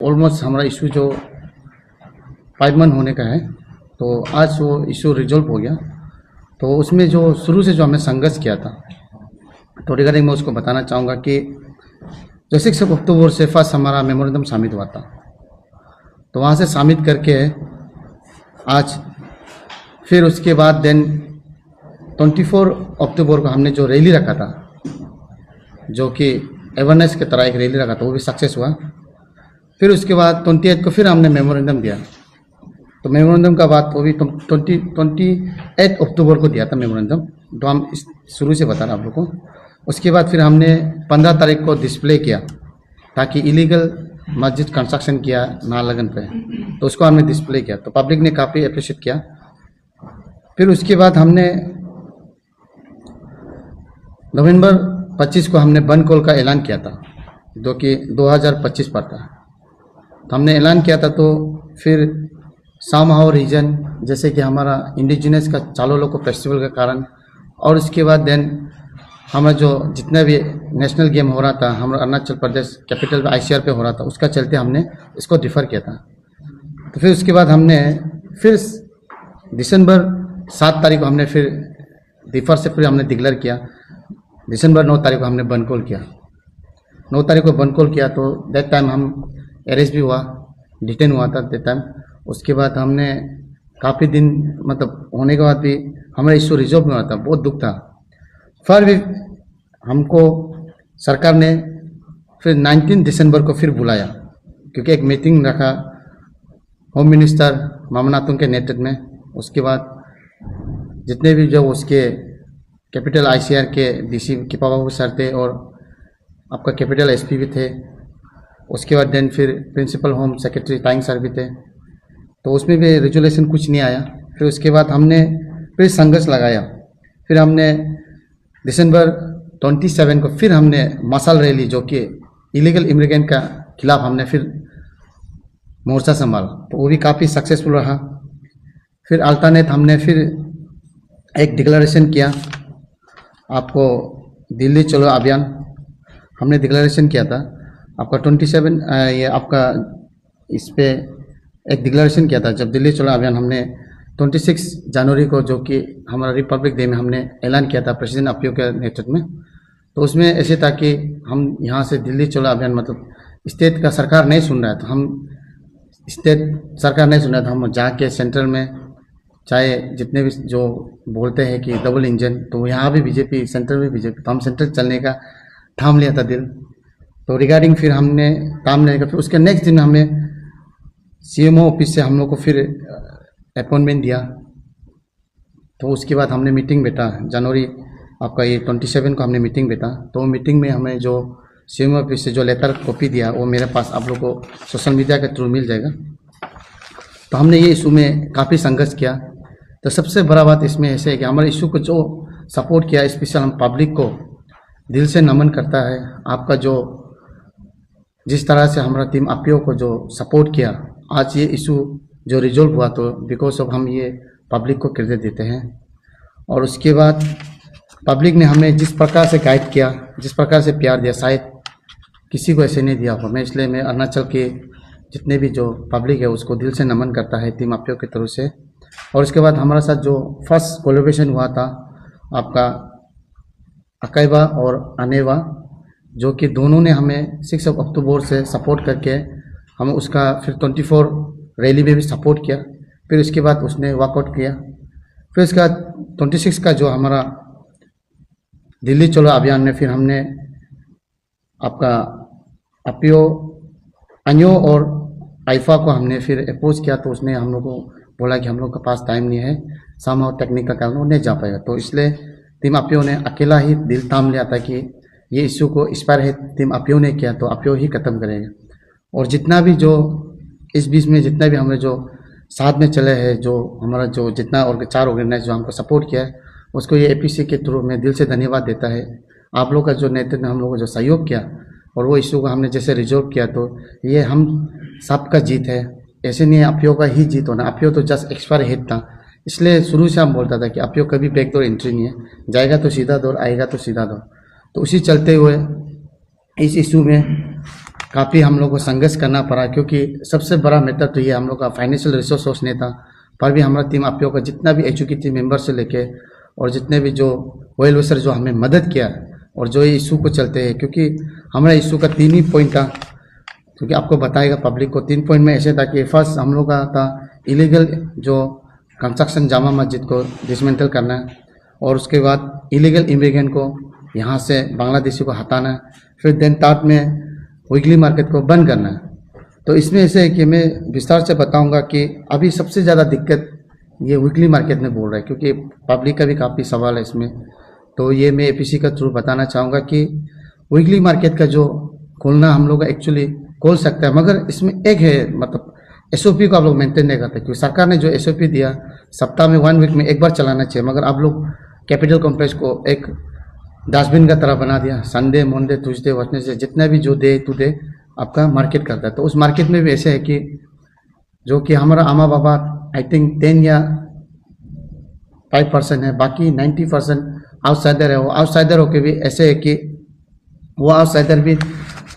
Almost हमारा issue जो 5 month होने का है, तो आज वो इशू रिजॉल्व हो गया। तो उसमें जो शुरू से जो हमने संघर्ष किया था, तो रिगार्डिंग मैं उसको बताना चाहूँगा कि जो 6 अक्टूबर से फर्स्ट हमारा मेमोरेंडम सबमिट हुआ था, तो वहाँ से सबमिट करके आज फिर उसके बाद देन 24 अक्टूबर को हमने जो रैली रखा था, जो कि अवेयरनेस की तरह एक रैली रखा था, वो भी सक्सेस हुआ। फिर उसके बाद 28 को फिर हमने मेमोरेंडम दिया। तो मेमोरेंडम का बात वो भी 28 अक्टूबर को दिया था मेमोरेंडम, तो हम शुरू से बता रहे हैं आप लोग को। उसके बाद फिर हमने 15 तारीख को डिस्प्ले किया ताकि इलीगल मस्जिद कंस्ट्रक्शन किया नालगन पे, तो उसको हमने डिस्प्ले किया, तो पब्लिक ने काफ़ी अप्रिशिएट किया। फिर उसके बाद हमने नवंबर 25 को हमने बंद कॉल का ऐलान किया था, जो कि 2025 पर था। तो हमने ऐलान किया था, तो फिर सामहाउ रीजन जैसे कि हमारा इंडिजिनस का चालो लोको फेस्टिवल के कारण, और उसके बाद देन हमारा जो जितना भी नेशनल गेम हो रहा था हमारा अरुणाचल प्रदेश कैपिटल ICR पे हो रहा था, उसका चलते हमने इसको डिफ़र किया था। तो फिर उसके बाद हमने फिर दिसंबर 7 तारीख को हमने फिर डिफ़र से फिर हमने डिक्लेयर किया। दिसंबर 9 तारीख को हमने बंद कॉल किया। 9 तारीख को बंद कॉल किया, तो दैट टाइम हम अरेस्ट भी हुआ, डिटेन हुआ था दैट टाइम। उसके बाद हमने काफ़ी दिन मतलब होने के बाद भी हमारा इशू रिजॉल्व नहीं हुआ था, बहुत दुख था। फिर भी हमको सरकार ने फिर 19 दिसंबर को फिर बुलाया, क्योंकि एक मीटिंग रखा होम मिनिस्टर मामा नातुंग के नेतृत्व में। उसके बाद जितने भी जो उसके कैपिटल ICR के DC किपा बाबू सर थे और आपका कैपिटल SP भी थे। उसके बाद देन फिर प्रिंसिपल होम सेक्रेटरी ताइंग सर भी थे, तो उसमें भी रेजोल्यूशन कुछ नहीं आया। फिर उसके बाद हमने फिर संघर्ष लगाया। फिर हमने दिसंबर 27 को फिर हमने मसाल रैली, जो कि इलीगल इमिग्रेंट का खिलाफ हमने फिर मोर्चा संभाला, तो वो भी काफ़ी सक्सेसफुल रहा। फिर अल्टरनेट हमने फिर एक डिक्लेरेशन किया, आपको दिल्ली चलो अभियान हमने डिक्लेरेशन किया था आपका 27 ये आपका इस पे एक डिक्लेरेशन किया था जब दिल्ली चलो अभियान हमने 26 जनवरी को, जो कि हमारा रिपब्लिक डे में हमने ऐलान किया था प्रेसिडेंट अपियो के नेतृत्व में। तो उसमें ऐसे था कि हम यहाँ से दिल्ली चलो अभियान मतलब स्टेट का सरकार नहीं सुन रहा था, हम स्टेट सरकार नहीं सुन रहा था, हम जाके सेंट्रल में चाहे जितने भी जो बोलते हैं कि डबल इंजन, तो यहाँ भी बीजेपी सेंट्रल में बीजेपी, तो हम सेंट्रल चलने का ठाम लिया था दिल। तो रिगार्डिंग फिर हमने काम लेने का, फिर उसके नेक्स्ट दिन हमें CMO ऑफिस से हम लोग को फिर अपॉइंटमेंट दिया। तो उसके बाद हमने मीटिंग बैठा जनवरी आपका ये 27 को हमने मीटिंग बैठा। तो मीटिंग में हमें जो CMO ऑफिस से जो लेटर कॉपी दिया वो मेरे पास आप लोग को सोशल मीडिया के थ्रू मिल जाएगा। तो हमने ये इशू में काफ़ी संघर्ष किया। तो सबसे बड़ा बात इसमें ऐसे है कि हमारे इशू को जो सपोर्ट किया, स्पेशल हम पब्लिक को दिल से नमन करता है। आपका जो जिस तरह से हमारा टीम अपियो को जो सपोर्ट किया, आज ये इशू जो रिजॉल्व हुआ, तो बिकॉज ऑफ हम ये पब्लिक को क्रेडिट देते हैं। और उसके बाद पब्लिक ने हमें जिस प्रकार से गाइड किया, जिस प्रकार से प्यार दिया, शायद किसी को ऐसे नहीं दिया होगा। मैं इसलिए मैं अरुणाचल के जितने भी जो पब्लिक है उसको दिल से नमन करता है टीम अपियो की तरफ से। और उसके बाद हमारे साथ जो फर्स्ट कोलैबोरेशन हुआ था आपका अकाइबा और अनेवा, जो कि दोनों ने हमें 6 अक्टूबर से सपोर्ट करके हम उसका फिर 24 रैली में भी सपोर्ट किया। फिर उसके बाद उसने वॉकआउट किया। फिर उसके बाद 26 का जो हमारा दिल्ली चलो अभियान में फिर हमने आपका अपियो अन्यो और आइफा को हमने फिर अप्रोच किया, तो उसने हम लोग को बोला कि हम लोग के पास टाइम नहीं है, सामहाउ टेक्निक का कारण वो नहीं जा पाएगा। तो इसलिए टीम अपियो ने अकेला ही दिल थाम लिया था कि ये इशू को इस बार है टीम अपियो ने किया तो अपियो ही खत्म करेगा। और जितना भी जो इस बीच में जितना भी हमें जो साथ में चले हैं, जो हमारा जो जितना और 4 ऑर्गेनाइज जो हमको सपोर्ट किया है, उसको ये APC के थ्रू मैं दिल से धन्यवाद देता है। आप लोग का जो नेतृत्व ने हम लोग को जो सहयोग किया और वो इशू को हमने जैसे रिजॉल्व किया, तो ये हम सबका जीत है। ऐसे नहीं अपियो का ही जीत होना, अपियो तो जस्ट एक्सपायर हेड था। इसलिए शुरू से हम बोलता था कि अपियो कभी बैकडोर एंट्री नहीं है, जाएगा तो सीधा दौर, आएगा तो सीधा दौर। तो उसी चलते हुए इस इशू में काफ़ी हम लोग को संघर्ष करना पड़ा, क्योंकि सबसे बड़ा मैटर तो ये हम लोग का फाइनेंशियल रिसोर्स नहीं था। पर भी हमारा टीम आप का जितना भी एजुकेटिव मेंबर से लेके और जितने भी जो वेल विशर जो हमें मदद किया और जो ये इशू को चलते हैं, क्योंकि हमारा इशू का 3 ही पॉइंट था, क्योंकि आपको बताएगा पब्लिक को 3 पॉइंट में ऐसे था कि फर्स्ट हम लोग का था इलीगल जो कंस्ट्रक्शन जामा मस्जिद को डिसमेंटल करना है, और उसके बाद इलीगल इमिग्रेंट को यहाँ से बांग्लादेशी को हटाना है, फिर देन थर्ड में वीकली मार्केट को बंद करना है। तो इसमें ऐसे है कि मैं विस्तार से बताऊंगा कि अभी सबसे ज़्यादा दिक्कत ये वीकली मार्केट में बोल रहा है, क्योंकि पब्लिक का भी काफ़ी सवाल है इसमें। तो ये मैं एपीसी का थ्रू बताना चाहूँगा कि वीकली मार्केट का जो खोलना हम लोग एक्चुअली खोल सकते हैं, मगर इसमें एक है मतलब एसओपी को आप लोग मेंटेन नहीं करते, क्योंकि सरकार ने जो एसओपी दिया सप्ताह में 1 वीक में एक बार चलाना चाहिए, मगर आप लोग कैपिटल कॉम्प्लेक्स को एक डस्टबिन का तरह बना दिया। संडे मंडे ट्यूसडे वेडनेसडे जितना भी जो डे टू डे आपका मार्केट करता है। तो उस मार्केट में भी ऐसे है कि जो कि हमारा आमा बाबा आई थिंक 10 या 5% है, बाकी 90% आउटसाइडर है। वो आउटसाइडर होके भी ऐसे है कि वो आउटसाइडर भी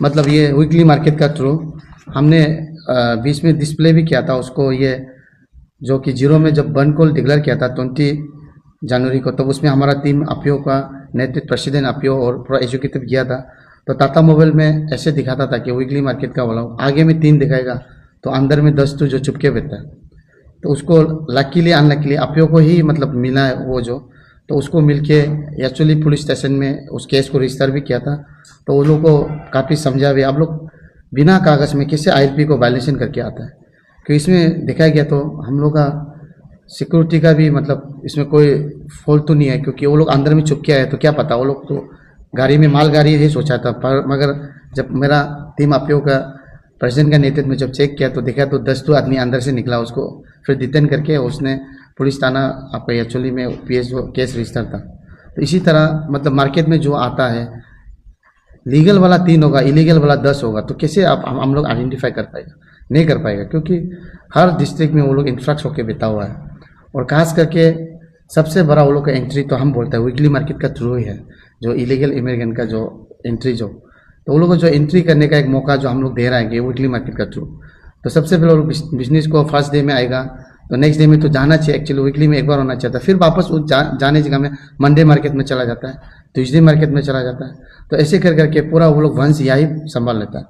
मतलब ये वीकली मार्केट का थ्रू हमने बीच में डिस्प्ले भी किया था उसको, ये जो कि जीरो में जब बंद को डिक्लेयर किया था 20 जनवरी को, तब उसमें हमारा टीम अपीओ का नेतृत्व प्रेसिडेंट अपीओ और पूरा एजुकेटिव किया था। तो टाटा मोबाइल में ऐसे दिखाता था कि वीकली मार्केट का वाला आगे में 3 दिखाएगा तो अंदर में 10 तो जो चुपके बैठता है। तो उसको लकीली अनलकीली अपीओ को ही मतलब मिला है वो जो, तो उसको मिलके एक्चुअली पुलिस स्टेशन में उस केस को रजिस्टर भी किया था। तो वो लोग को काफ़ी समझा भी, आप लोग बिना कागज़ में कैसे आईएलपी को वायलेशन करके आता है, क्योंकि इसमें देखा गया तो हम लोग का सिक्योरिटी का भी मतलब इसमें कोई फॉल्ट तो नहीं है, क्योंकि वो लोग अंदर में छुप के आए तो क्या पता, वो लोग तो गाड़ी में माल गाड़ी ही सोचा था। पर मगर जब मेरा टीम अपीओ का प्रेसिडेंट का नेतृत्व में जब चेक किया तो देखा तो 10 तो आदमी अंदर से निकला, उसको फिर डिटेन करके उसने पुलिस थाना आपका एक्चुअली में पीएस जो केस रजिस्टर था। तो इसी तरह मतलब मार्केट में जो आता है लीगल वाला 3 होगा, इलीगल वाला 10 होगा, तो कैसे आप हम लोग आइडेंटिफाई कर पाएगा, नहीं कर पाएगा, क्योंकि हर डिस्ट्रिक्ट में वो लोग इंफ्राक्ट होकर बैठा हुआ है। और खास करके सबसे बड़ा वो लोग का एंट्री तो हम बोलते हैं वीकली मार्केट का थ्रू ही है, जो इलीगल इमिग्रेंट का जो एंट्री जो, तो वो लोग को जो एंट्री करने का एक मौका जो हम लोग दे रहे हैं वीकली मार्केट का थ्रू। तो सबसे पहले वो लोग बिजनेस को फर्स्ट डे में आएगा तो नेक्स्ट डे में तो जाना चाहिए, एक्चुअली वीकली में एक बार होना चाहिए था, फिर वापस उस जाने जगह में मंडे मार्केट में चला जाता है, ट्यूसडे मार्केट में चला जाता है। तो ऐसे कर करके पूरा वो लोग वंश यही संभाल लेता है।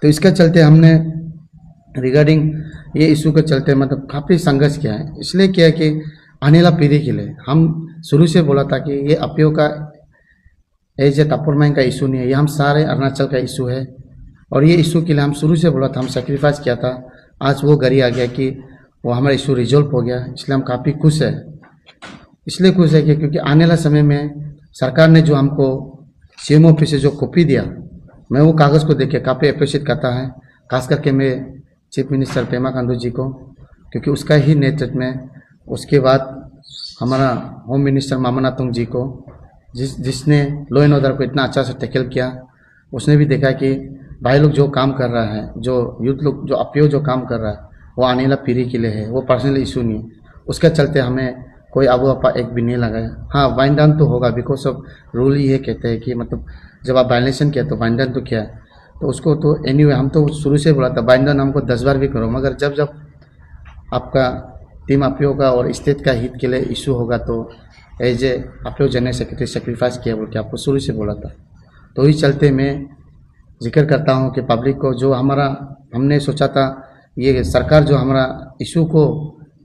तो इसके चलते हमने रिगार्डिंग ये इशू के चलते मतलब काफ़ी संघर्ष किया है। इसलिए किया कि आने वाला पीढ़ी के लिए हम शुरू से बोला था कि ये अपीओ का एज ए टापुरमाइन का इशू नहीं है, ये हम सारे अरुणाचल का इशू है। और ये इशू के लिए हम शुरू से बोला था, हम सेक्रीफाइस किया था। आज वो घड़ी आ गया कि वो हमारा इशू रिजोल्व हो गया, इसलिए हम काफ़ी खुश है। इसलिए खुश है कि क्योंकि आने वाला समय में सरकार ने जो हमको सीएम ऑफिस से जो कॉपी दिया, मैं वो कागज़ को देख के काफ़ी अप्रिशिएट करता है, खास करके मैं चीफ मिनिस्टर पेमा खांडू जी को, क्योंकि उसका ही नेतृत्व में, उसके बाद हमारा होम मिनिस्टर मामा नातुंग जी को, जिसने लॉ एंड ऑर्डर को इतना अच्छा से टैकल किया। उसने भी देखा कि भाई लोग जो काम कर रहा है, जो यूथ लोग जो अपीओ जो काम कर रहा है वो आने वाला पीढ़ी के लिए है, वो पर्सनल इशू नहीं है। उसके चलते हमें कोई अबू अपा एक भी नहीं लगाया। हाँ, वाइंड डाउन तो होगा, बिकॉज ऑफ रूल ये कहते हैं कि मतलब जब आप वायलेशन किया तो वाइंड डाउन तो किया है, तो उसको तो एनीवे हम तो शुरू से बोला था वाइंड डाउन हमको 10 बार भी करो, मगर जब जब आपका टीम अपीओ का और स्टेट का हित के लिए इशू होगा तो as a APO general secretary sacrifice किया बोल के आपको शुरू से बोला था। तो इस चलते मैं जिक्र करता हूँ कि पब्लिक को जो हमारा हमने सोचा था, ये सरकार जो हमारा इशू को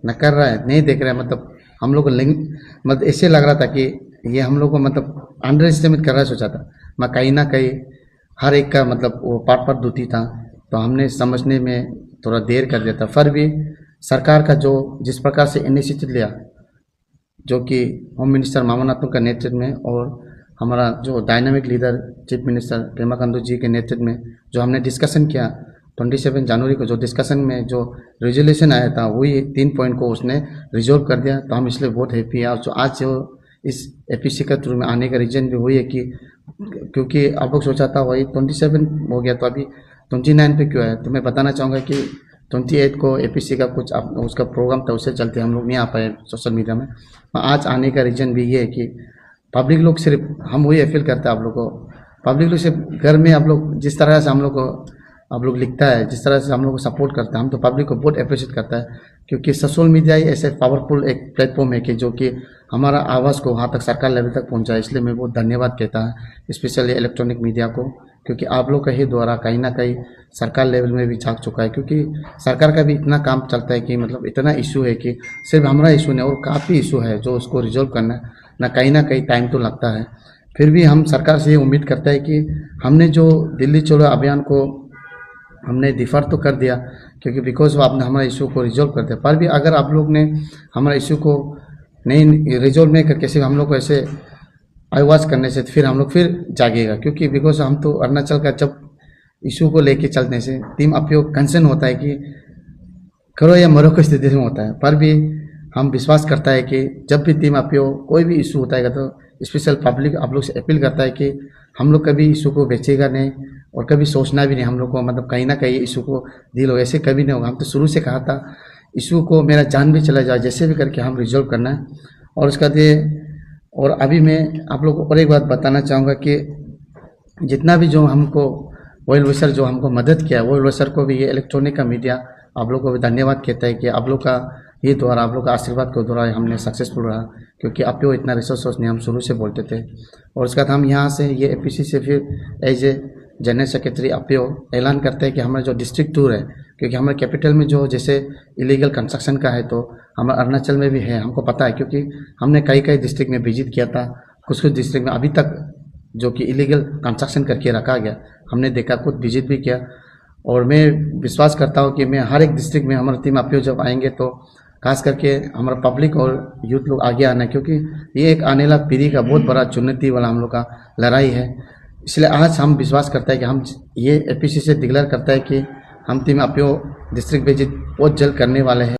न कर रहा है, नहीं देख रहा है, मतलब हम लोग को मतलब ऐसे लग रहा था कि ये हम लोग को मतलब अंडर एस्टिमेट कर रहा है, सोचा था मैं कहीं ना कहीं हर एक का मतलब वो पार्ट दूती था, तो हमने समझने में थोड़ा देर कर दिया था। फिर भी सरकार का जो जिस प्रकार से इनिशिएटिव लिया, जो कि होम मिनिस्टर मामा नातुंग का नेतृत्व में और हमारा जो dynamic leader chief minister Pema Khandu ji के नेतृत्व में जो हमने डिस्कशन किया 27 जनवरी को, जो डिस्कशन में जो रेजोल्यूशन आया था वही 3 पॉइंट को उसने रिजोल्व कर दिया। तो हम इसलिए बहुत हैप्पी है। और जो आज जो इस एपीसी का थ्रू में आने का रीजन भी वही है कि क्योंकि आप लोग सोचा था वही 27 हो गया, तो अभी 29 पे क्यों है। तो मैं बताना चाहूँगा कि 28 को एपीसी का कुछ उसका प्रोग्राम था, उससे चलते हम लोग नहीं आ पाए सोशल मीडिया में। आज आने का रीज़न भी ये है कि पब्लिक लोग सिर्फ हम वही अपील करते हैं आप लोग को, पब्लिक लोग सिर्फ घर में आप लोग जिस तरह से हम लोग को आप लोग लिखता है, जिस तरह से हम लोग को सपोर्ट करता है, हम तो पब्लिक को बहुत अप्रिशिएट करता है, क्योंकि सोशल मीडिया ही ऐसे पावरफुल एक प्लेटफॉर्म है कि जो कि हमारा आवाज़ को वहाँ तक सरकार लेवल तक पहुँचाए। इसलिए मैं बहुत धन्यवाद कहता है स्पेशली इलेक्ट्रॉनिक मीडिया को, क्योंकि आप लोग का ही द्वारा कहीं ना कहीं सरकार लेवल में भी झाँक चुका है। क्योंकि सरकार का भी इतना काम चलता है कि मतलब इतना इशू है कि सिर्फ हमारा इशू नहीं और काफ़ी इशू है जो उसको रिजॉल्व करना ना कहीं टाइम तो लगता है। फिर भी हम सरकार से ये उम्मीद करते हैं कि हमने जो दिल्ली चलो अभियान को हमने डिफर तो कर दिया, क्योंकि बिकॉज आपने हमारा इशू को रिजॉल्व कर दिया, पर भी अगर आप लोग ने हमारा इशू को नहीं रिजॉल्व नहीं करके सिर्फ हम लोग को ऐसे आवाज़ करने से फिर हम लोग फिर जागेगा। क्योंकि बिकॉज हम तो अरुणाचल का जब इशू को लेके चलने से टीम अपयोग कंसर्न होता है कि करो या मरो की स्थिति में होता है, पर भी हम विश्वास करता है कि जब भी टीम अपयोग कोई भी इशू होता है तो स्पेशल पब्लिक आप लोग से अपील करता है कि हम लोग कभी इशू को बेचेगा नहीं और कभी सोचना भी नहीं हम लोग को, मतलब कहीं ना कहीं इशू को डील हो, ऐसे कभी नहीं होगा। हम तो शुरू से कहा था इशू को मेरा जान भी चला जाए जैसे भी करके हम रिजॉल्व करना है। और उसका ये और अभी मैं आप लोगों को और एक बात बताना चाहूँगा कि जितना भी जो हमको वेल विशर जो हमको मदद किया वेल विशर को भी ये इलेक्ट्रॉनिक का मीडिया आप लोग को भी धन्यवाद कहता है कि आप लोग का ये द्वारा आप लोग का आशीर्वाद के द्वारा हमने सक्सेसफुल रहा, क्योंकि आप लोग इतना रिसोर्स नहीं हम शुरू से बोलते थे। और उसके बाद हम यहाँ से ये एपीसी से फिर एज ए जनरल सेक्रेटरी अपीओ ऐलान करते हैं कि हमारा जो डिस्ट्रिक्ट टूर है, क्योंकि हमारे कैपिटल में जो जैसे इलीगल कंस्ट्रक्शन का है तो हमारे अरुणाचल में भी है, हमको पता है, क्योंकि हमने कई डिस्ट्रिक्ट में विजिट किया था। कुछ डिस्ट्रिक्ट में अभी तक जो कि इलीगल कंस्ट्रक्शन करके रखा गया हमने देखा, खुद विजिट भी किया। और मैं विश्वास करता हूँ कि मैं हर एक डिस्ट्रिक्ट में हमारी टीम अपीओ जब आएंगे तो खास करके हमारा पब्लिक और यूथ लोग आगे आना है, क्योंकि ये एक आने वाला पीढ़ी का बहुत बड़ा चुनौती वाला हम लोग का लड़ाई है। इसलिए आज हम विश्वास करते हैं कि हम ये एपीसी से डिक्लेयर करता है कि हम टीम अपीओ डिस्ट्रिक्ट विजिट बहुत जल्द करने वाले हैं।